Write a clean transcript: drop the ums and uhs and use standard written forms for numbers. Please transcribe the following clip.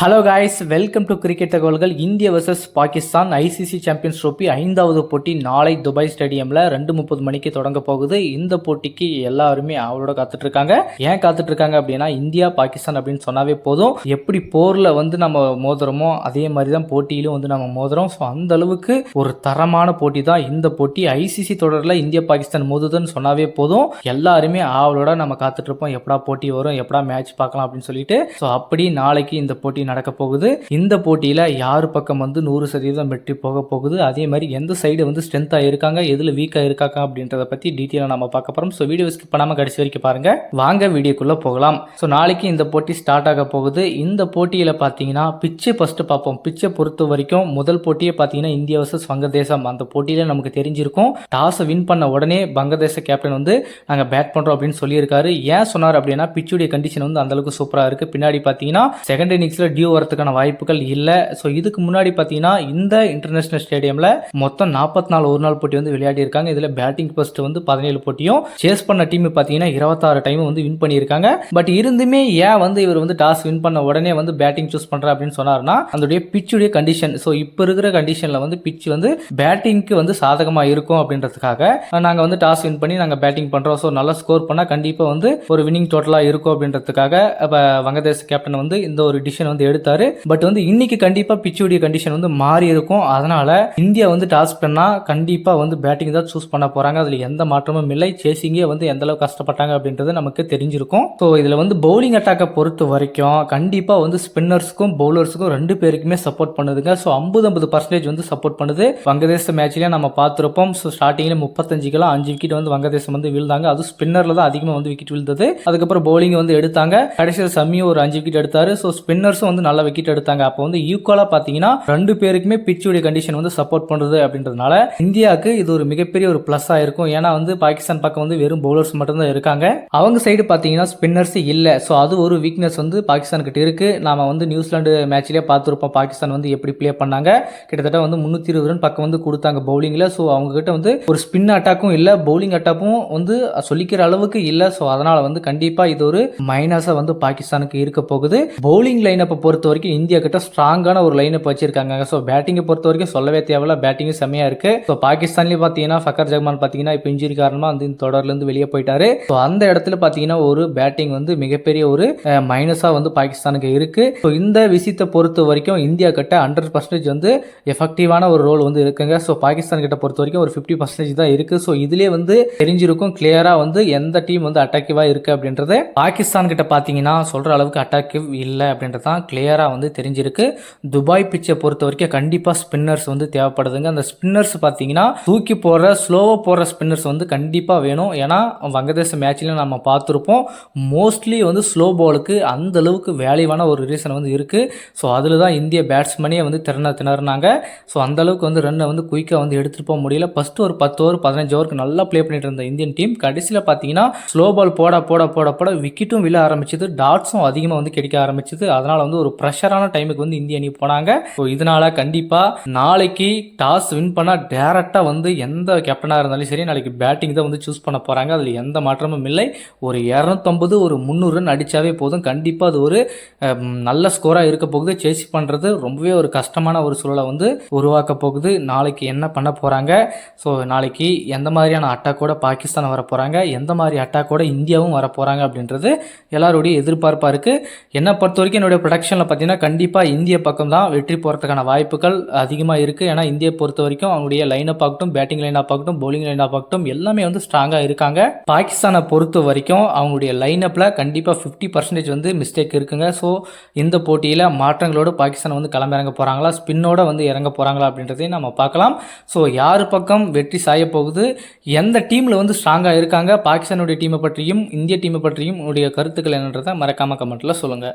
Hello guys, welcome to cricket தகவல்கள். India versus Pakistan ICC champions trophy 5வது போட்டி நாளை துபாய் ஸ்டேடியமில் 2:30 மணிக்கு தொடங்க போகுது. இந்த போட்டிக்கு எல்லாருமே அவளோட காத்துட்டு இருக்காங்க. ஏன் காத்துட்டு இருக்காங்க அப்படின்னா, இந்தியா பாகிஸ்தான் அப்படின்னு சொன்னாவே போதும், எப்படி போரில் நம்ம மோதுறோமோ அதே மாதிரி தான் போட்டியிலும் நம்ம மோதுறோம். ஸோ அந்த அளவுக்கு ஒரு தரமான போட்டி தான் இந்த போட்டி. ஐசிசி தொடரில் இந்தியா பாகிஸ்தான் மோதுதுன்னு சொன்னாவே போதும், எல்லாருமே அவளோட நம்ம காத்துட்டு இருப்போம், எப்படா போட்டி வரும், எப்படா மேட்ச் பார்க்கலாம் அப்படின்னு சொல்லிட்டு. ஸோ அப்படி நாளைக்கு இந்த போட்டி நடக்க போகுது. இந்த போட்டியில யாரு பக்கம் 100% வெற்றி போக போகுது, அதே மாதிரி எந்த சைடு ஸ்ட்ரென்த்தா இருக்காங்க, எதுல வீக்கா இருக்காங்க அப்படின்றத பத்தி டீட்டெயிலா நம்ம பார்க்க போறோம். ஸோ வீடியோ ஸ்கிப் பண்ணாம கடைசி வரைக்கும் பாருங்க. வாங்க வீடியோக்குள்ள போகலாம். ஸோ நாளைக்கு இந்த போட்டி ஸ்டார்ட் ஆக போகுது. இந்த போட்டியில பாத்தீங்கன்னா பிச்சை ஃபர்ஸ்ட் பார்ப்போம். பிச்சை பொறுத்த வரைக்கும் முதல் போட்டியே பாத்தீங்கன்னா இந்தியா வர்சஸ் வங்கதேசம். அந்த போட்டியில நமக்கு தெரிஞ்சிருக்கும், டாஸ் வின் பண்ண உடனே வங்கதேச கேப்டன் நாங்க பேட் பண்றோம் அப்படின்னு சொல்லியிருக்காரு. ஏன் சொன்னார் அப்படின்னா, பிச்சுடைய கண்டிஷன் அந்த அளவுக்கு சூப்பரா இருக்கு. பின்னாடி பாத்தீங்கன்னா செகண்ட் இன்னிங்ஸ்ல டியூ வரதுக்கான வாய்ப்புகள் இல்லை. ஸோ இதுக்கு முன்னாடி பார்த்தீங்கன்னா இந்த இன்டர்நேஷனல் ஸ்டேடியமில் மொத்தம் 44 ஒரு நாள் போட்டி விளையாடி இருக்காங்க. இதில் பேட்டிங் ஃபர்ஸ்ட் 17 போட்டியும் சேஸ் பண்ண டீம் பார்த்தீங்கன்னா 26 டைம் வின் பண்ணியிருக்காங்க. பட் இருந்துமே ஏன் இவர் டாஸ் வின் பண்ண உடனே பேட்டிங் சூஸ் பண்ற அப்படின்னு சொன்னார்னா, அதோடைய பிச்சுடைய கண்டிஷன். ஸோ இப்போ இருக்கிற கண்டிஷன்ல பிச் பேட்டிங்க்கு சாதகமாக இருக்கும் அப்படின்றதுக்காக நாங்கள் டாஸ் வின் பண்ணி நாங்கள் பேட்டிங் பண்றோம். ஸோ நல்லா ஸ்கோர் பண்ணால் கண்டிப்பாக ஒரு வின்னிங் டோட்டலாக இருக்கும் அப்படின்றதுக்காக வங்கதேச கேப்டன் இந்த ஒரு டிசிஷன் எடுத்தாரு. பட் இன்னைக்கு கண்டிப்பா பிச்சுடைய கண்டிஷன் மாறி இருக்கும். அதனால இந்தியா டாஸ் பண்ணா கண்டிப்பா பேட்டிங் தான் சூஸ் பண்ண போறாங்க. அதுல எந்த மாற்றமும் இல்லை. சேசிங்கே எந்த அளவுக்கு கஷ்டப்பட்டாங்க அப்படின்றது நமக்கு தெரிஞ்சிருக்கும். ஸோ இதுல பவுலிங் அட்டாக்கை பொறுத்த வரைக்கும் கண்டிப்பா ஸ்பின்னர்ஸ்க்கும் பவுலர்ஸுக்கும் ரெண்டு பேருக்குமே சப்போர்ட் பண்ணுதுங்க. ஸோ 50% சப்போர்ட் பண்ணுது. வங்கதேச மேட்ச்லயே நம்ம பார்த்திருப்போம். ஸோ ஸ்டார்டிங்ல 35 5 விக்கெட் வங்கதேசம் வீழ்ந்தாங்க. அது ஸ்பின்னர்ல தான் அதிகமா விக்கெட் விழுந்தது. அதுக்கப்புறம் பவுலிங் எடுத்தாங்க. கடைசியில் சம்மியும் ஒரு 5 விக்கெட் எடுத்தாரு. ஸோ ஸ்பின்னர்ஸும் நல்ல விக்கெட் எடுத்தாங்க. அப்போ ஈக்குவலா பாத்தீங்கன்னா ரெண்டு பேருக்குமே பிச்சுடைய கண்டிஷன் சப்போர்ட் பண்றது அப்படின்றதுனால இந்தியாவுக்கு இது ஒரு மிகப்பெரிய ஒரு பிளஸ் ஆயிருக்கும். ஏன்னா பாகிஸ்தான் பக்கம் வெறும் பவுலர்ஸ் மட்டும் தான் இருக்காங்க. அவங்க சைடு பாத்தீங்கன்னா ஸ்பின்னர்ஸ் இல்ல. ஸோ அது ஒரு வீக்னஸ் பாகிஸ்தான் கிட்ட இருக்கு. நாம நியூசிலாந்து மேட்ச்லயே பார்த்திருப்போம், பாகிஸ்தான் எப்படி பிளே பண்ணாங்க. கிட்டத்தட்ட 320 ரன் பக்கம் கொடுத்தாங்க பவுலிங்ல. ஸோ அவங்க கிட்ட ஒரு ஸ்பின் அட்டாக்கும் இல்ல, பவுலிங் அட்டாக்கும் சொல்லிக்கிற அளவுக்கு இல்ல. ஸோ அதனால கண்டிப்பா இது ஒரு மைனஸா பாகிஸ்தானுக்கு இருக்க போகுது. பவுலிங் லைனப்பை பொறுத்த வரைக்கும் இந்தியா கிட்ட ஸ்ட்ராங்கான ஒரு லைனப் வச்சிருக்காங்க. ஸோ பேட்டிங்கை பொறுத்த வரைக்கும் சொல்லவே தேவையில்ல, பேட்டிங் செம்மையா இருக்கு. ஸோ பாகிஸ்தான்லயும் பாத்தீங்கன்னா ஃபக்கர் ஜமான் பாத்தீங்கன்னா இப்போ இன்ஜுரி காரணமா இந்த தொடர்ல இருந்து வெளியே போயிட்டாரு. ஸோ அந்த இடத்துல பாத்தீங்கன்னா ஒரு பேட்டிங் மிகப்பெரிய ஒரு மைனஸா பாகிஸ்தானுக்கு இருக்கு. ஸோ இந்த விஷயத்தை பொறுத்த வரைக்கும் இந்தியா கிட்ட 100% எஃபெக்டிவான ஒரு ரோல் இருக்குங்க. ஸோ பாகிஸ்தான் கிட்ட பொறுத்த வரைக்கும் ஒரு 50% தான் இருக்கு. ஸோ இதுலயே தெரிஞ்சிருக்கும் கிளியரா எந்த டீம் அட்டாக்டிவா இருக்கு அப்படின்றது. பாகிஸ்தான் கிட்ட பாத்தீங்கன்னா சொல்ற அளவுக்கு அட்டாக்டிவ் இல்லை அப்படின்றது தான் கிளியரா தெரிஞ்சிருக்கு. துபாய் பிச்சை பொறுத்த வரைக்கும் கண்டிப்பா ஸ்பின்னர்ஸ் தேவைப்படுதுங்க. அந்த ஸ்பின்னர்ஸ் பாத்தீங்கன்னா தூக்கி போற ஸ்லோவா போற ஸ்பின்னர்ஸ் கண்டிப்பா வேணும். ஏன்னா வங்கதேச மேட்ச்ல நம்ம பார்த்திருப்போம், மோஸ்ட்லி ஸ்லோ பாலுக்கு அந்த அளவுக்கு வேல்யூவான ஒரு ரீசன் இருக்கு. ஸோ அதுல தான் இந்திய பேட்ஸ்மேனே திணறினாங்க. ஸோ அந்த அளவுக்கு ரன்னை குயிக்கா எடுத்துட்டு போக முடியல. ஃபர்ஸ்ட் ஒரு 10 ஓவர் 15 ஓவருக்கு நல்லா பிளே பண்ணிட்டு இருந்த இந்தியன் டீம் கடைசியில் பாத்தீங்கன்னா ஸ்லோ பால் போட போட போட போட விக்கெட்டும் விழ ஆரம்பிச்சது, டாட்ஸும் அதிகமா கிடைக்க ஆரம்பிச்சது. அதனால ஒரு ப்ரெஷரான டைமுக்கு இந்திய அணி போனாங்க. ஸோ இதனால கண்டிப்பா நாளைக்கு டாஸ் வின் பண்ணா டைரக்டா எந்த கேப்டனா இருந்தாலும் சரி நாளைக்கு பேட்டிங் தான் சூஸ் பண்ண போறாங்க. அதுல எந்த மாற்றமும் இல்லை. ஒரு 250 ஒரு 300 ரன் அடிச்சாவே போதும். கண்டிப்பா அது ஒரு நல்ல ஸ்கோரா இருக்க போகுது. சேஸ் பண்றது ரொம்பவே ஒரு கஷ்டமான ஒரு சூழலை உருவாக்க போகுது. நாளைக்கு என்ன பண்ண போறாங்க, ஸோ நாளைக்கு எந்த மாதிரியான அட்டாக்கோட பாகிஸ்தான் வர போறாங்க, எந்த மாதிரி அட்டாக்கோட இந்தியாவும் வர போறாங்க அப்படின்றது எல்லாருடைய எதிர்பார்ப்பா இருக்கு. என்ன பொறுத்த வரைக்கும் என்னுடைய ப்ரொடக்ஷன்ல பார்த்தீங்கன்னா கண்டிப்பாக இந்திய பக்கம் தான் வெற்றி போகிறதுக்கான வாய்ப்புகள் அதிகமாக இருக்குது. ஏன்னா இந்தியை பொறுத்த வரைக்கும் அவங்களுடைய லைனப் ஆகட்டும், பேட்டிங் லைனப் ஆகட்டும், பவுலிங் லைனப் ஆகட்டும் எல்லாமே ஸ்ட்ராங்காக இருக்காங்க. பாகிஸ்தானை பொறுத்த வரைக்கும் அவங்களுடைய லைனப்பில் கண்டிப்பாக 50% மிஸ்டேக் இருக்குங்க. ஸோ இந்த போட்டியில் மாற்றங்களோடு பாகிஸ்தான் களமிறங்க போகிறாங்களா, ஸ்பின்னோட இறங்க போகிறாங்களா அப்படின்றதையும் நம்ம பார்க்கலாம். ஸோ யார் பக்கம் வெற்றி சாய போகுது, எந்த டீமில் ஸ்ட்ராங்காக இருக்காங்க, பாகிஸ்தானுடைய டீமை பற்றியும் இந்திய டீமை பற்றியும் உங்களுடைய கருத்துக்கள் என்னன்றதை மறக்காம கமெண்ட்டில் சொல்லுங்கள்.